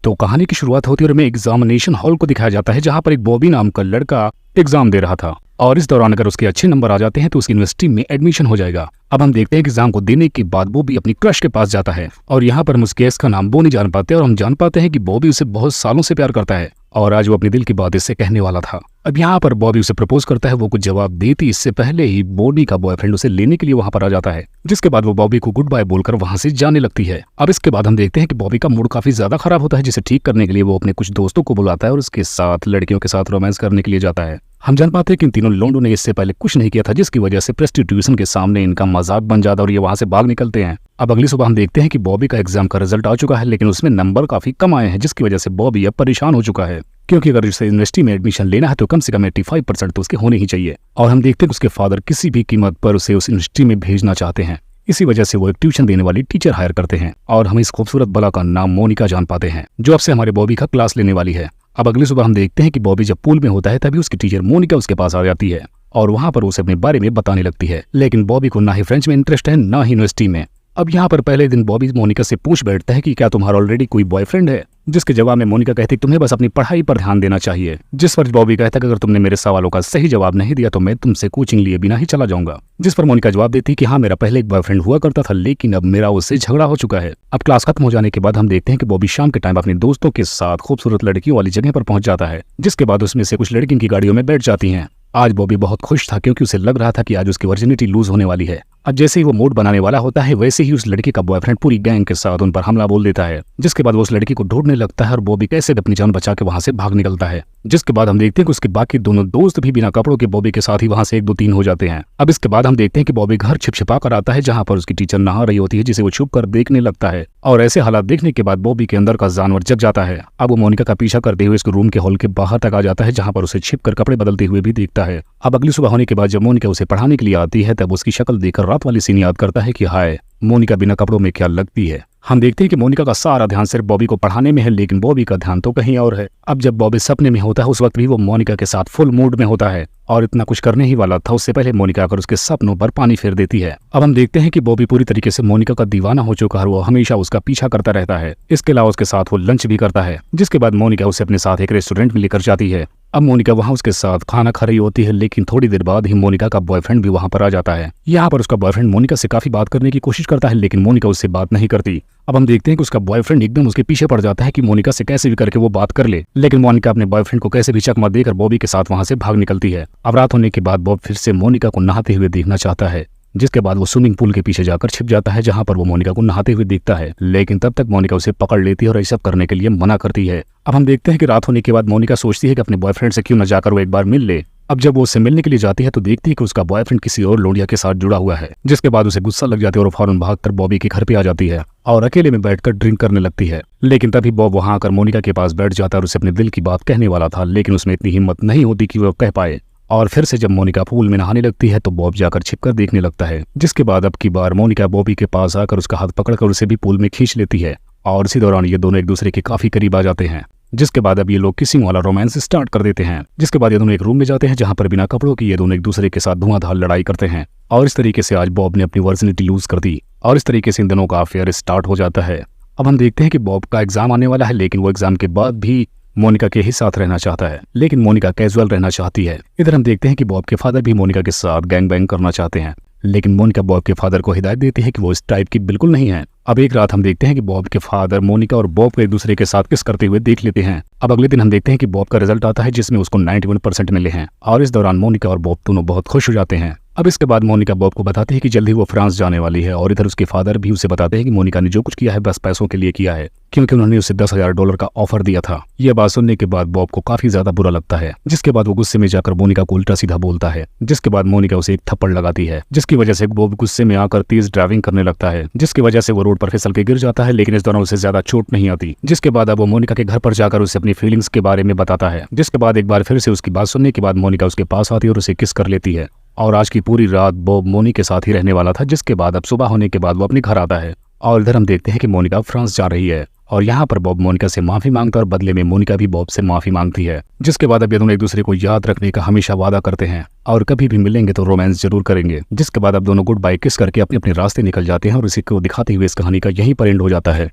तो कहानी की शुरुआत होती है और हमें एग्जामिनेशन हॉल को दिखाया जाता है, जहां पर एक बॉबी नाम का लड़का एग्जाम दे रहा था और इस दौरान अगर उसके अच्छे नंबर आ जाते हैं तो उसकी यूनिवर्सिटी में एडमिशन हो जाएगा। अब हम देखते हैं कि एग्जाम को देने के बाद बॉबी अपनी क्रश के पास जाता है और यहाँ पर हम उस केस का नाम वो नहीं जान पाते और हम जान पाते हैं कि बॉबी उसे बहुत सालों से प्यार करता है और आज वो अपने दिल की बात इससे कहने वाला था। अब यहाँ पर बॉबी उसे प्रपोज करता है। वो कुछ जवाब देती इससे पहले ही बॉबी का बॉयफ्रेंड उसे लेने के लिए वहां पर आ जाता है, जिसके बाद वो बॉबी को गुड बाय बोलकर वहां से जाने लगती है। अब इसके बाद हम देखते हैं कि बॉबी का मूड काफी ज्यादा खराब होता है, जिसे ठीक करने के लिए वो अपने कुछ दोस्तों को बुलाता है और उसके साथ लड़कियों के साथ रोमांस करने के लिए जाता है। हम जान पाते हैं कि इन तीनों लोंडों ने इससे पहले कुछ नहीं किया था, जिसकी वजह से प्रेस्टिट्यूशन के सामने इनका मजाक बन जाता है और ये वहां से भाग निकलते हैं। अब अगली सुबह हम देखते हैं कि बॉबी का एग्जाम का रिजल्ट आ चुका है, लेकिन उसमें नंबर काफी कम आए हैं, जिसकी वजह से बॉबी अब परेशान हो चुका है, क्योंकि अगर उसे यूनिवर्सिटी में एडमिशन लेना है तो कम से कम 85% तो उसके होने ही चाहिए। और हम देखते हैं कि उसके फादर किसी भी कीमत पर उसे उस यूनिवर्सिटी में भेजना चाहते हैं। इसी वजह से वो एक ट्यूशन देने वाली टीचर हायर करते हैं और हम इस खूबसूरत बला का नाम मोनिका जान पाते हैं, जो अब से हमारे बॉबी का क्लास लेने वाली है। अब अगली सुबह हम देखते हैं कि बॉबी जब पूल में होता है तभी उसकी टीचर मोनिका उसके पास आ जाती है और वहां पर उसे अपने बारे में बताने लगती है, लेकिन बॉबी को ना ही फ्रेंच में इंटरेस्ट है ना ही यूनिवर्सिटी में। अब यहाँ पर पहले दिन बॉबी मोनिका से पूछ बैठता है कि क्या तुम्हारा ऑलरेडी कोई बॉयफ्रेंड है, जिसके जवाब में मोनिका कहती है तुम्हें बस अपनी पढ़ाई पर ध्यान देना चाहिए। जिस पर बॉबी कहता है कि अगर तुमने मेरे सवालों का सही जवाब नहीं दिया तो मैं तुमसे कोचिंग लिए बिना ही चला जाऊंगा। जिस पर मोनिका जवाब देती है कि हाँ, मेरा पहले एक बॉयफ्रेंड हुआ करता था, लेकिन अब मेरा उससे झगड़ा हो चुका है। अब क्लास खत्म हो जाने के बाद हम देखते हैं कि बॉबी शाम के टाइम अपने दोस्तों के साथ खूबसूरत लड़कियों वाली जगह पर पहुंच जाता है, जिसके बाद उसमें से कुछ लड़कियों की गाड़ियों में बैठ जाती हैं। आज बॉबी बहुत खुश था क्योंकि उसे लग रहा था कि आज उसकी वर्जिनिटी लूज होने वाली है। अब जैसे ही वो मूड बनाने वाला होता है वैसे ही उस लड़की का बॉयफ्रेंड पूरी गैंग के साथ उन पर हमला बोल देता है, जिसके बाद वो उस लड़की को ढूंढने लगता है और बॉबी कैसे अपनी जान बचा के वहां से भाग निकलता है। जिसके बाद हम देखते हैं कि उसके बाकी दोनों दोस्त भी बिना कपड़ों के बॉबी के साथ ही वहां से 1 2 3 हो जाते हैं। अब इसके बाद हम देखते हैं कि बॉबी घर छिपछिपा कर आता है, जहां पर उसकी टीचर नहा रही होती है, जिसे वो छुप कर देखने लगता है और ऐसे हालात देखने के बाद बॉबी के अंदर का जानवर जग जाता है। अब वो मोनिका का पीछा करते हुए इसके रूम के हॉल के बाहर तक आ जाता है, जहां पर उसे छिप कर कपड़े बदलते हुए भी देखता है। अब अगली सुबह होने के बाद जब मोनिका उसे पढ़ाने के लिए आती है तब उसकी शक्ल देखकर रात वाली सीन याद करता है कि हाय, मोनिका बिना कपड़ों में क्या लगती है। हम देखते हैं कि मोनिका का सारा ध्यान सिर्फ बॉबी को पढ़ाने में है, लेकिन बॉबी का ध्यान तो कहीं और है। अब जब बॉबी सपने में होता है उस वक्त भी वो मोनिका के साथ फुल मूड में होता है और इतना कुछ करने ही वाला था, उससे पहले मोनिका आकर उसके सपनों पर पानी फेर देती है। अब हम देखते हैं कि बॉबी पूरी तरीके से मोनिका का दीवाना हो चुका है, वो हमेशा उसका पीछा करता रहता है। इसके अलावा उसके साथ वो लंच भी करता है, जिसके बाद मोनिका उसे अपने साथ एक रेस्टोरेंट में लेकर जाती है। अब मोनिका वहां उसके साथ खाना खा रही होती है, लेकिन थोड़ी देर बाद ही मोनिका का बॉयफ्रेंड भी वहां पर आ जाता है। यहाँ पर उसका बॉयफ्रेंड मोनिका से काफी बात करने की कोशिश करता है, लेकिन मोनिका उससे बात नहीं करती। अब हम देखते हैं कि उसका बॉयफ्रेंड एकदम उसके पीछे पड़ जाता है कि मोनिका से कैसे भी करके वो बात कर ले, लेकिन मोनिका अपने बॉयफ्रेंड को कैसे भी चकमा देकर बॉबी के साथ वहां से भाग निकलती है। अब रात होने के बाद बॉब फिर से मोनिका को नहाते हुए देखना चाहता है, जिसके बाद वो स्विमिंग पूल के पीछे जाकर छिप जाता है, जहां पर वो मोनिका को नहाते हुए देखता है, लेकिन तब तक मोनिका उसे पकड़ लेती है और ऐसा करने के लिए मना करती है। अब हम देखते हैं कि रात होने के बाद मोनिका सोचती है कि अपने बॉयफ्रेंड से क्यों न जाकर वो एक बार मिल ले। अब जब वो उससे मिलने के लिए जाती है तो देखती है कि उसका बॉयफ्रेंड किसी और लोंडिया के साथ जुड़ा हुआ है, जिसके बाद उसे गुस्सा लग जाती है और फौरन भागकर बॉबी के घर पे आ जाती है और अकेले में बैठकर ड्रिंक करने लगती है। लेकिन तभी बॉब वहां आकर मोनिका के पास बैठ जाता है और उसे अपने दिल की बात कहने वाला था, लेकिन उसमें इतनी हिम्मत नहीं होती कि वो कह पाए। और फिर से जब मोनिका पूल में नहाने लगती है तो बॉब जाकर छिपकर देखने लगता है, जिसके बाद अब की बार मोनिका बॉबी के पास आकर उसका हाथ पकड़कर उसे भी पूल में खींच लेती है और इसी दौरान ये दोनों एक दूसरे के काफी करीब आ जाते हैं। जिसके बाद अब ये लोग किसिंग वाला रोमांस स्टार्ट कर देते हैं, जिसके बाद ये दोनों एक रूम में जाते हैं, जहां पर बिना कपड़ों के ये दोनों एक दूसरे के साथ धुआंधार लड़ाई करते हैं और इस तरीके से आज बॉब ने अपनी वर्जिनिटी लूज कर दी और इस तरीके से इन दोनों का अफेयर स्टार्ट हो जाता है। अब हम देखते हैं कि बॉब का एग्जाम आने वाला है, लेकिन वो एग्जाम के बाद भी मोनिका के ही साथ रहना चाहता है, लेकिन मोनिका कैजुअल रहना चाहती है। इधर हम देखते हैं कि बॉब के फादर भी मोनिका के साथ गैंग बैंग करना चाहते हैं, लेकिन मोनिका बॉब के फादर को हिदायत देती है कि वो इस टाइप की बिल्कुल नहीं है। अब एक रात हम देखते हैं कि बॉब के फादर मोनिका और बॉब को एक दूसरे के साथ किस करते हुए देख लेते हैं। अब अगले दिन हम देखते हैं कि बॉब का रिजल्ट आता है, जिसमें उसको 91% मिले हैं और इस दौरान मोनिका और बॉब दोनों बहुत खुश हो जाते हैं। अब इसके बाद मोनिका बॉब को बताती है कि जल्दी वो फ्रांस जाने वाली है और इधर उसके फादर भी उसे बताते हैं कि मोनिका ने जो कुछ किया है बस पैसों के लिए किया है, क्योंकि उन्होंने उसे $10,000 का ऑफर दिया था। यह बात सुनने के बाद बॉब को काफी ज्यादा बुरा लगता है, जिसके बाद वो गुस्से में जाकर मोनिका को उल्टा सीधा बोलता है, जिसके बाद मोनिका उसे एक थप्पड़ लगाती है, जिसकी वजह से बॉब गुस्से में आकर तेज ड्राइविंग करने लगता है, जिसकी वजह से वो रोड पर फिसल के गिर जाता है, लेकिन इस दौरान उसे ज्यादा चोट नहीं आती। जिसके बाद अब वो मोनिका के घर पर जाकर उसे अपनी फीलिंग्स के बारे में बताता है, जिसके बाद एक बार फिर से उसकी बात सुनने के बाद मोनिका उसके पास आती है और उसे किस कर लेती है और आज की पूरी रात बॉब मोनी के साथ ही रहने वाला था। जिसके बाद अब सुबह होने के बाद वो अपने घर आता है और इधर हम देखते हैं कि मोनिका फ्रांस जा रही है और यहाँ पर बॉब मोनिका से माफी मांगता है और बदले में मोनिका भी बॉब से माफी मांगती है। जिसके बाद अब ये दोनों एक दूसरे को याद रखने का हमेशा वादा करते हैं और कभी भी मिलेंगे तो रोमांस जरूर करेंगे। जिसके बाद अब दोनों गुड बाय किस करके अपने अपने रास्ते निकल जाते हैं और इसी को दिखाते हुए इस कहानी का यहीं पर एंड हो जाता है।